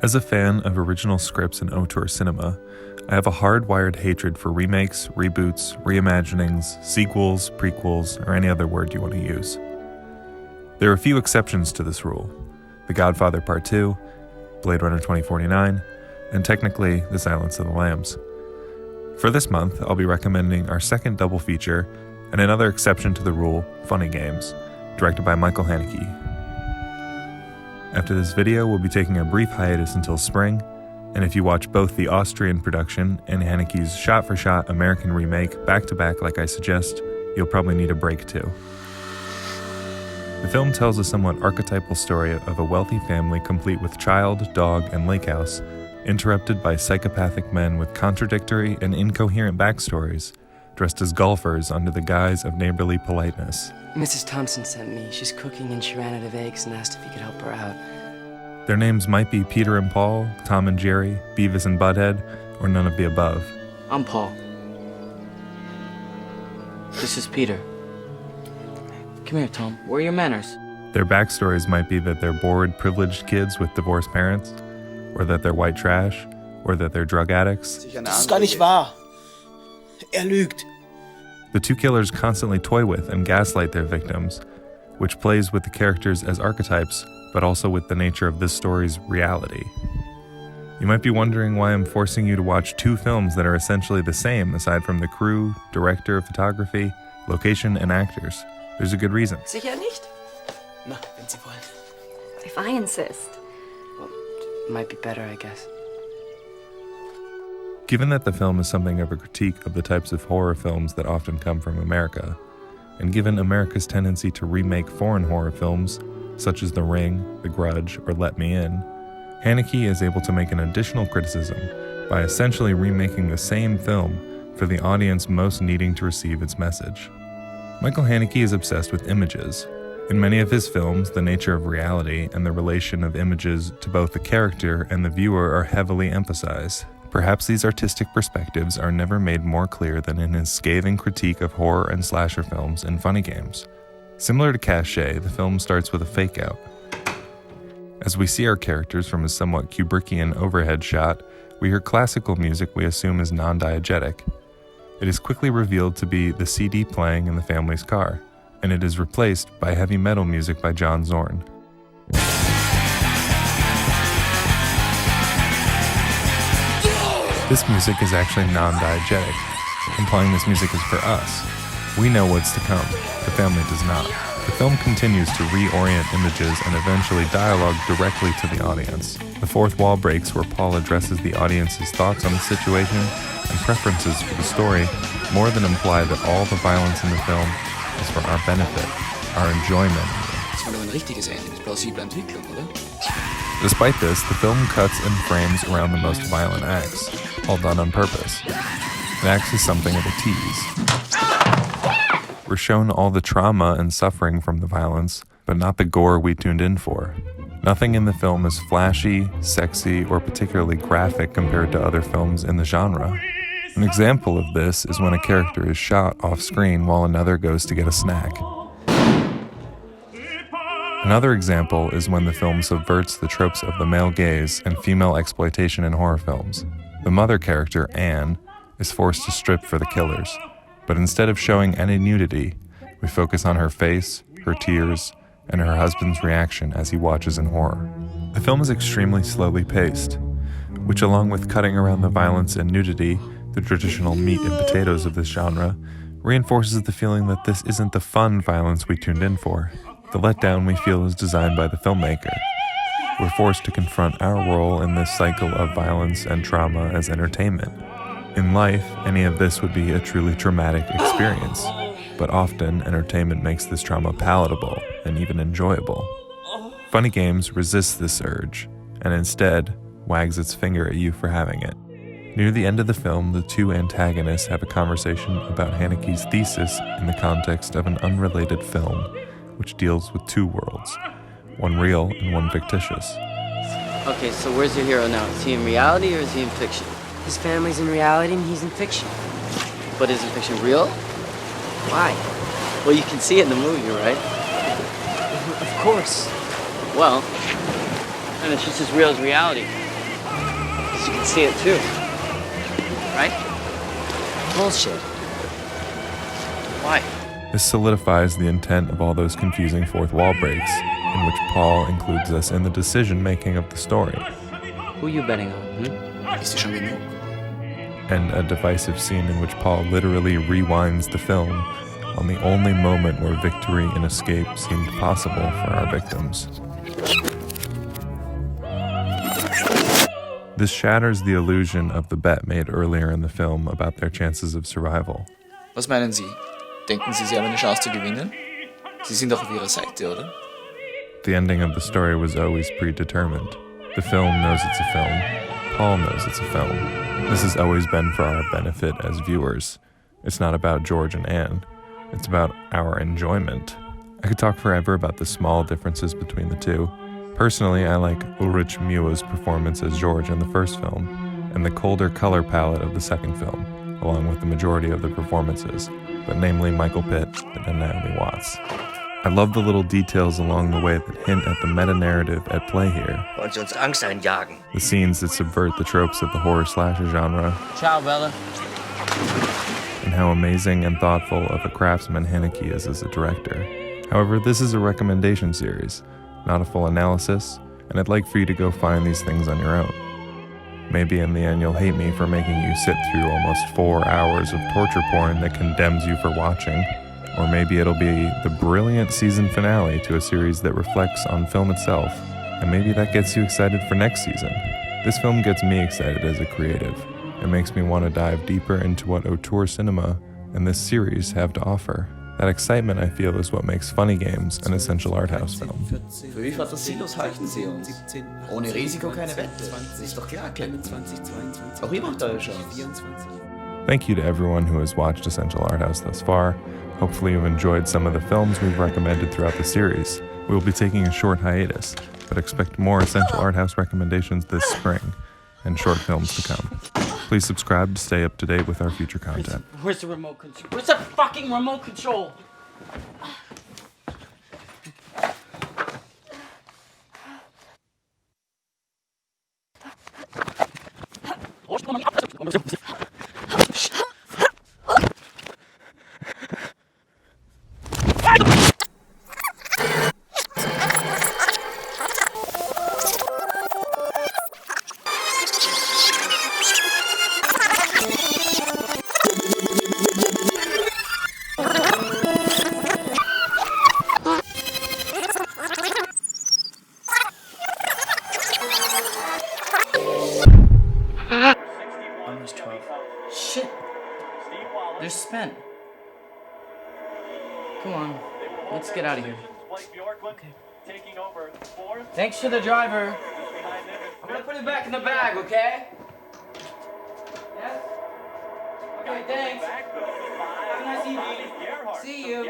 As a fan of original scripts and auteur cinema, I have a hardwired hatred for remakes, reboots, reimaginings, sequels, prequels, or any other word you want to use. There are a few exceptions to this rule: The Godfather Part 2, Blade Runner 2049, and technically The Silence of the Lambs. For this month, I'll be recommending our second double feature and another exception to the rule, Funny Games, directed by Michael Haneke. After this video, we'll be taking a brief hiatus until spring, and if you watch both the Austrian production and Haneke's shot-for-shot American remake back-to-back like I suggest, you'll probably need a break too. The film tells a somewhat archetypal story of a wealthy family complete with child, dog, and lake house, interrupted by psychopathic men with contradictory and incoherent backstories, dressed as golfers under the guise of neighborly politeness. Mrs. Thompson sent me. She's cooking and she ran out of eggs and asked if you could help her out. Their names might be Peter and Paul, Tom and Jerry, Beavis and Butthead, or none of the above. I'm Paul. This is Peter. Come here, Tom. Where are your manners? Their backstories might be that they're bored, privileged kids with divorced parents, or that they're white trash, or that they're drug addicts. Das ist gar nicht wahr. Lügt. The two killers constantly toy with and gaslight their victims, which plays with the characters as archetypes, but also with the nature of this story's reality. You might be wondering why I'm forcing you to watch two films that are essentially the same aside from the crew, director, photography, location, and actors. There's a good reason. Sicher nicht? Na, wenn Sie wollen. If I insist. Well, it might be better, I guess. Given that the film is something of a critique of the types of horror films that often come from America, and given America's tendency to remake foreign horror films, such as The Ring, The Grudge, or Let Me In, Haneke is able to make an additional criticism by essentially remaking the same film for the audience most needing to receive its message. Michael Haneke is obsessed with images. In many of his films, the nature of reality and the relation of images to both the character and the viewer are heavily emphasized. Perhaps these artistic perspectives are never made more clear than in his scathing critique of horror and slasher films in Funny Games. Similar to Caché, the film starts with a fake-out. As we see our characters from a somewhat Kubrickian overhead shot, we hear classical music we assume is non-diegetic. It is quickly revealed to be the CD playing in the family's car, and it is replaced by heavy metal music by John Zorn. This music is actually non-diegetic, implying this music is for us. We know what's to come. The family does not. The film continues to reorient images and eventually dialogue directly to the audience. The fourth wall breaks where Paul addresses the audience's thoughts on the situation and preferences for the story more than imply that all the violence in the film is for our benefit, our enjoyment. Das war doch ein richtiges Ende mit plausibler Entwicklung, oder? Despite this, the film cuts and frames around the most violent acts, all done on purpose. It acts as something of a tease. We're shown all the trauma and suffering from the violence, but not the gore we tuned in for. Nothing in the film is flashy, sexy, or particularly graphic compared to other films in the genre. An example of this is when a character is shot off screen while another goes to get a snack. Another example is when the film subverts the tropes of the male gaze and female exploitation in horror films. The mother character, Anne, is forced to strip for the killers, but instead of showing any nudity, we focus on her face, her tears, and her husband's reaction as he watches in horror. The film is extremely slowly paced, which along with cutting around the violence and nudity, the traditional meat and potatoes of this genre, reinforces the feeling that this isn't the fun violence we tuned in for. The letdown we feel is designed by the filmmaker. We're forced to confront our role in this cycle of violence and trauma as entertainment. In life, any of this would be a truly traumatic experience, but often entertainment makes this trauma palatable and even enjoyable. Funny Games resists this urge, and instead wags its finger at you for having it. Near the end of the film, the two antagonists have a conversation about Haneke's thesis in the context of an unrelated film, which deals with two worlds, one real and one fictitious. Okay, so where's your hero now? Is he in reality or is he in fiction? His family's in reality and he's in fiction. But isn't fiction real? Why? Well, you can see it in the movie, right? Of course. Well, and it's just as real as reality. you can see it too. Right? Bullshit. Why? This solidifies the intent of all those confusing fourth wall breaks, in which Paul includes us in the decision-making of the story, Who you betting on, Ist die schon genug? and a divisive scene in which Paul literally rewinds the film on the only moment where victory and escape seemed possible for our victims. This shatters the illusion of the bet made earlier in the film about their chances of survival. Was meinen Sie? Denken Sie, Sie haben eine Chance zu gewinnen? Sie sind doch auf Ihrer Seite, oder? The ending of the story was always predetermined. The film knows it's a film. Paul knows it's a film. This has always been for our benefit as viewers. It's not about George and Anne. It's about our enjoyment. I could talk forever about the small differences between the two. Personally, I like Ulrich Mue's performance as George in the first film, and the colder color palette of the second film, along with the majority of the performances, but namely Michael Pitt and Naomi Watts. I love the little details along the way that hint at the meta-narrative at play here. Wollen Sie uns Angst einjagen? The scenes that subvert the tropes of the horror slasher genre, Ciao, Bella. and how amazing and thoughtful of a craftsman Haneke is as a director. However, this is a recommendation series, not a full analysis, and I'd like for you to go find these things on your own. Maybe in the end you'll hate me for making you sit through almost 4 hours of torture porn that condemns you for watching. Or maybe it'll be the brilliant season finale to a series that reflects on film itself, and maybe that gets you excited for next season. This film gets me excited as a creative. It makes me want to dive deeper into what auteur cinema and this series have to offer. That excitement, I feel, is what makes Funny Games an essential Arthouse film. Für wie fantasielos halten Sie uns? Ohne Risiko keine Wette. Ist doch klar, Clemens. Auch ihr macht eure Chance. Thank you to everyone who has watched Essential Arthouse thus far. Hopefully you've enjoyed some of the films we've recommended throughout the series. We will be taking a short hiatus, but expect more Essential Arthouse recommendations this spring, and short films to come. Please subscribe to stay up to date with our future content. Where's the remote control? Where's the fucking remote control? Almost 12. Shit. They're spent. Come on. Let's get out of here. Okay. Thanks to the driver. I'm gonna put it back in the bag, okay? Yes? Okay, thanks. Have a nice evening. See you.